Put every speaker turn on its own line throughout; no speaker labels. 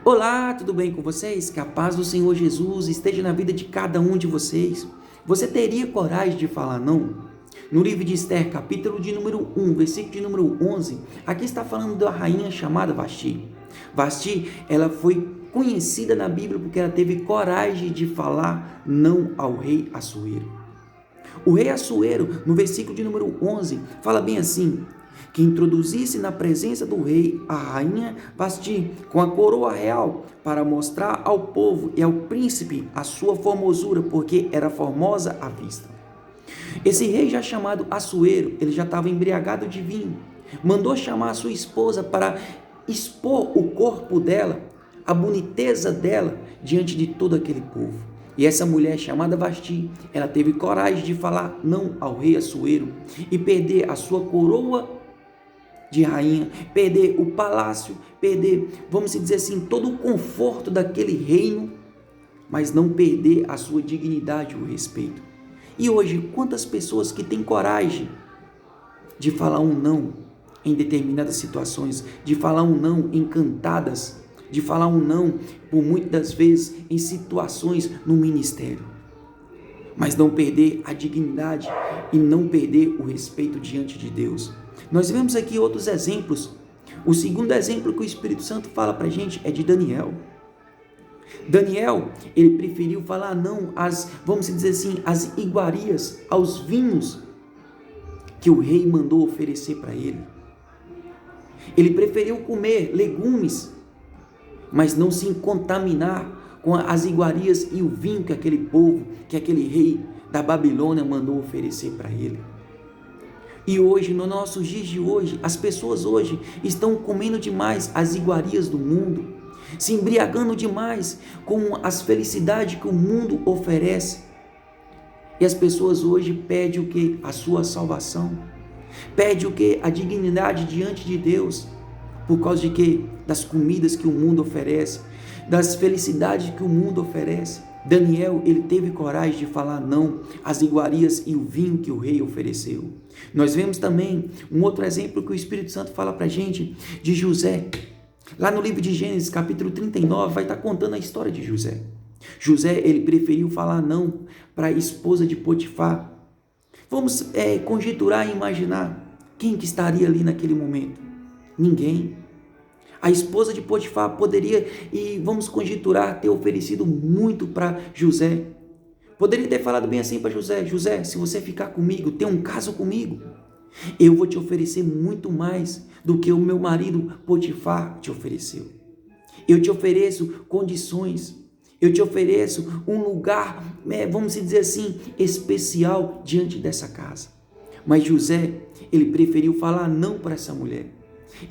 Olá, tudo bem com vocês? Que a paz do Senhor Jesus esteja na vida de cada um de vocês. Você teria coragem de falar não? No livro de Esther, capítulo de número 1, versículo de número 11, aqui está falando da rainha chamada Vasti. Vasti, ela foi conhecida na Bíblia porque ela teve coragem de falar não ao rei Assuero. O rei Assuero, no versículo de número 11, fala bem assim: que introduzisse na presença do rei a rainha Vasti com a coroa real para mostrar ao povo e ao príncipe a sua formosura, porque era formosa à vista. Esse rei já chamado Assuero, ele já estava embriagado de vinho, mandou chamar a sua esposa para expor o corpo dela, a boniteza dela diante de todo aquele povo. E essa mulher chamada Vasti, ela teve coragem de falar não ao rei Assuero e perder a sua coroa de rainha, perder o palácio, perder, vamos dizer assim, todo o conforto daquele reino, mas não perder a sua dignidade e o respeito. E hoje, quantas pessoas que têm coragem de falar um não em determinadas situações, de falar um não em cantadas, de falar um não, por muitas vezes, em situações no ministério, mas não perder a dignidade e não perder o respeito diante de Deus. Nós vemos aqui outros exemplos. O segundo exemplo que o Espírito Santo fala para a gente é de Daniel. Daniel, ele preferiu falar não às, vamos dizer assim, às iguarias, aos vinhos que o rei mandou oferecer para ele. Ele preferiu comer legumes, mas não se contaminar com as iguarias e o vinho que aquele povo, que aquele rei da Babilônia mandou oferecer para ele. E hoje, nos nossos dias de hoje, as pessoas hoje estão comendo demais as iguarias do mundo, se embriagando demais com as felicidades que o mundo oferece. E as pessoas hoje pedem o que? A sua salvação. Pedem o que? A dignidade diante de Deus. Por causa de quê? Das comidas que o mundo oferece, das felicidades que o mundo oferece. Daniel, ele teve coragem de falar não às iguarias e o vinho que o rei ofereceu. Nós vemos também um outro exemplo que o Espírito Santo fala para a gente, de José. Lá no livro de Gênesis, capítulo 39, vai estar contando a história de José. José, ele preferiu falar não para a esposa de Potifar. Vamos conjecturar e imaginar quem que estaria ali naquele momento. Ninguém. A esposa de Potifar poderia, e vamos conjecturar, ter oferecido muito para José. Poderia ter falado bem assim para José: José, se você ficar comigo, ter um caso comigo, eu vou te oferecer muito mais do que o meu marido Potifar te ofereceu. Eu te ofereço condições, eu te ofereço um lugar, vamos dizer assim, especial diante dessa casa. Mas José, ele preferiu falar não para essa mulher.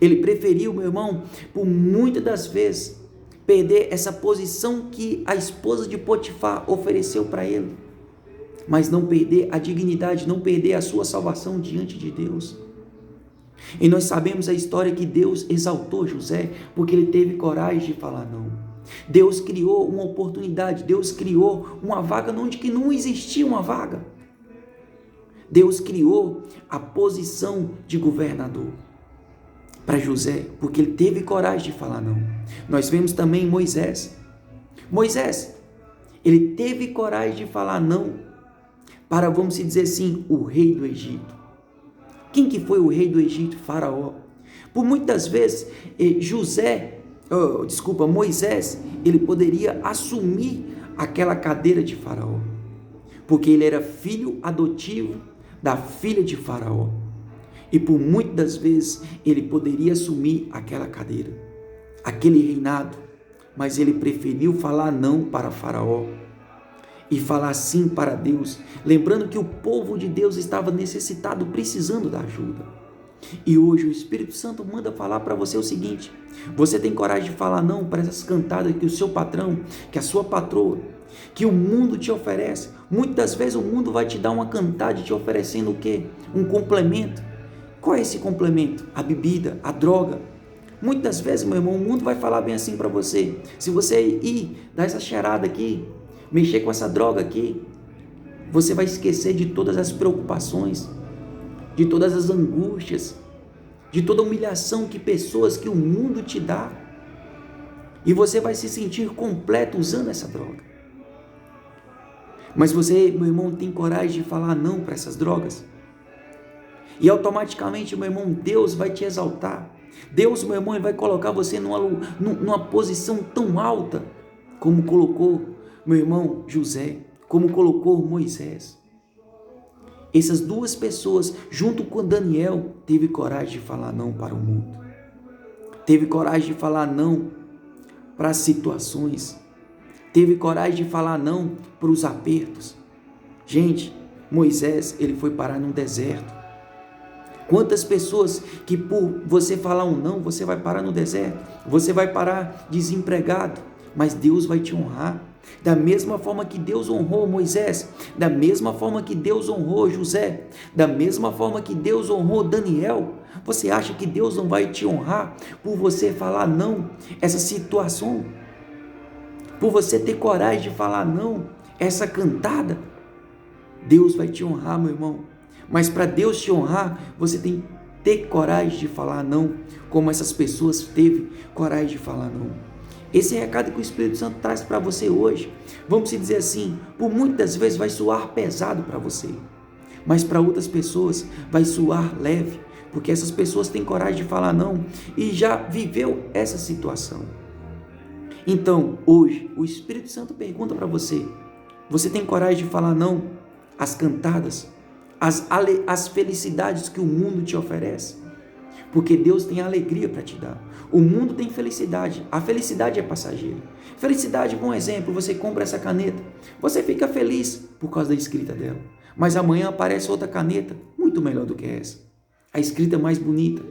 Ele preferiu, meu irmão, por muitas das vezes, perder essa posição que a esposa de Potifar ofereceu para ele, mas não perder a dignidade, não perder a sua salvação diante de Deus. E nós sabemos a história que Deus exaltou José, porque ele teve coragem de falar não. Deus criou uma oportunidade, Deus criou uma vaga onde que não existia uma vaga. Deus criou a posição de governador para José, porque ele teve coragem de falar não. Nós vemos também Moisés. Moisés, ele teve coragem de falar não para, vamos dizer assim, o rei do Egito. Quem que foi o rei do Egito? Faraó. Por muitas vezes, Moisés, ele poderia assumir aquela cadeira de Faraó, porque ele era filho adotivo da filha de Faraó. E por muitas vezes ele poderia assumir aquela cadeira, aquele reinado, mas ele preferiu falar não para Faraó e falar sim para Deus, lembrando que o povo de Deus estava necessitado, precisando da ajuda. E hoje o Espírito Santo manda falar para você o seguinte: você tem coragem de falar não para essas cantadas que o seu patrão, que a sua patroa, que o mundo te oferece? Muitas vezes o mundo vai te dar uma cantada te oferecendo o quê? Um complemento. Qual é esse complemento? A bebida, a droga. Muitas vezes, meu irmão, o mundo vai falar bem assim para você: se você ir dar essa cheirada aqui, mexer com essa droga aqui, você vai esquecer de todas as preocupações, de todas as angústias, de toda a humilhação que pessoas, que o mundo te dá. E você vai se sentir completo usando essa droga. Mas você, meu irmão, tem coragem de falar não para essas drogas? E automaticamente, meu irmão, Deus vai te exaltar. Deus, meu irmão, ele vai colocar você numa posição tão alta como colocou meu irmão José, como colocou Moisés. Essas duas pessoas, junto com Daniel, teve coragem de falar não para o mundo. Teve coragem de falar não para as situações. Teve coragem de falar não para os apertos. Gente, Moisés, ele foi parar num deserto. Quantas pessoas que por você falar um não, você vai parar no deserto, você vai parar desempregado, mas Deus vai te honrar. Da mesma forma que Deus honrou Moisés, da mesma forma que Deus honrou José, da mesma forma que Deus honrou Daniel, você acha que Deus não vai te honrar por você falar não essa situação? Por você ter coragem de falar não essa cantada? Deus vai te honrar, meu irmão. Mas para Deus te honrar, você tem que ter coragem de falar não, como essas pessoas teve coragem de falar não. Esse é o recado que o Espírito Santo traz para você hoje. Vamos dizer assim, por muitas vezes vai soar pesado para você, mas para outras pessoas vai soar leve, porque essas pessoas têm coragem de falar não e já viveu essa situação. Então, hoje, o Espírito Santo pergunta para você, você tem coragem de falar não às cantadas, às felicidades que o mundo te oferece? Porque Deus tem alegria para te dar. O mundo tem felicidade. A felicidade é passageira. Felicidade, bom exemplo, você compra essa caneta, você fica feliz por causa da escrita dela. Mas amanhã aparece outra caneta, muito melhor do que essa. A escrita mais bonita.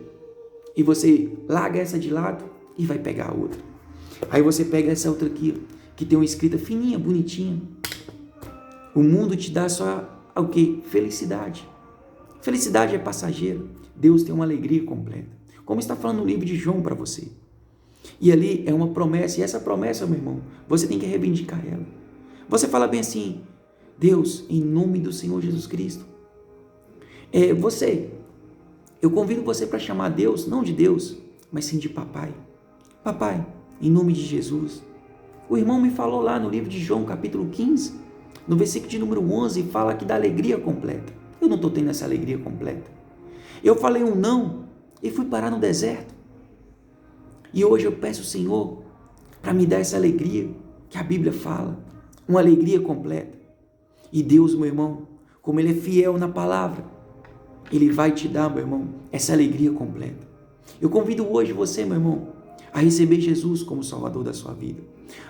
E você larga essa de lado e vai pegar a outra. Aí você pega essa outra aqui, que tem uma escrita fininha, bonitinha. O mundo te dá só o quê? Felicidade. Felicidade é passageira. Deus tem uma alegria completa. Como está falando no livro de João para você. E ali é uma promessa. E essa promessa, meu irmão, você tem que reivindicar ela. Você fala bem assim, Deus, em nome do Senhor Jesus Cristo. Eu convido você para chamar Deus, não de Deus, mas sim de papai. Papai, em nome de Jesus. O irmão me falou lá no livro de João, capítulo 15, no versículo de número 11, fala aqui da alegria completa. Eu não estou tendo essa alegria completa. Eu falei um não e fui parar no deserto. E hoje eu peço ao Senhor para me dar essa alegria que a Bíblia fala, uma alegria completa. E Deus, meu irmão, como Ele é fiel na palavra, Ele vai te dar, meu irmão, essa alegria completa. Eu convido hoje você, meu irmão, a receber Jesus como Salvador da sua vida,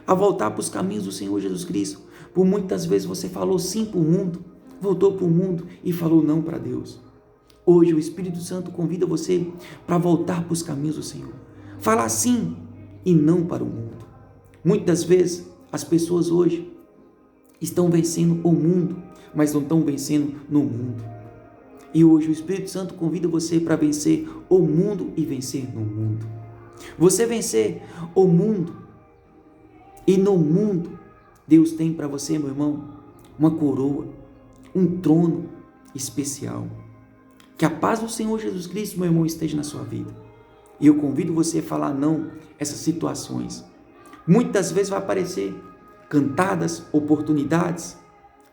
a voltar para os caminhos do Senhor Jesus Cristo. Por muitas vezes você falou sim para o mundo, voltou para o mundo e falou não para Deus. Hoje o Espírito Santo convida você para voltar para os caminhos do Senhor. Falar sim e não para o mundo. Muitas vezes as pessoas hoje estão vencendo o mundo, mas não estão vencendo no mundo. E hoje o Espírito Santo convida você para vencer o mundo e vencer no mundo. Você vencer o mundo e no mundo, Deus tem para você, meu irmão, uma coroa, um trono especial. Que a paz do Senhor Jesus Cristo, meu irmão, esteja na sua vida. E eu convido você a falar não a essas situações. Muitas vezes vai aparecer cantadas, oportunidades,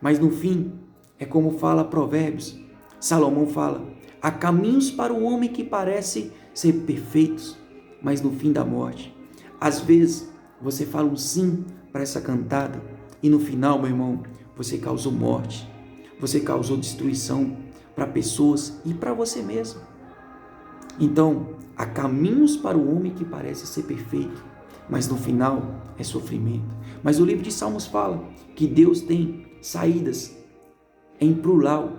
mas no fim, é como fala Provérbios. Salomão fala, há caminhos para o homem que parece ser perfeitos, mas no fim da morte. Às vezes, você fala um sim para essa cantada e no final, meu irmão, você causou morte, você causou destruição para pessoas e para você mesmo. Então, há caminhos para o homem que parece ser perfeito, mas no final é sofrimento. Mas o livro de Salmos fala que Deus tem saídas em plural,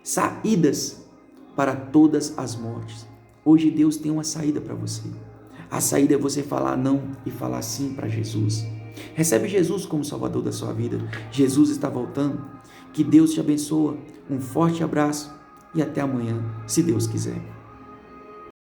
saídas para todas as mortes. Hoje Deus tem uma saída para você. A saída é você falar não e falar sim para Jesus. Recebe Jesus como Salvador da sua vida. Jesus está voltando. Que Deus te abençoe. Um forte abraço e até amanhã, se Deus quiser.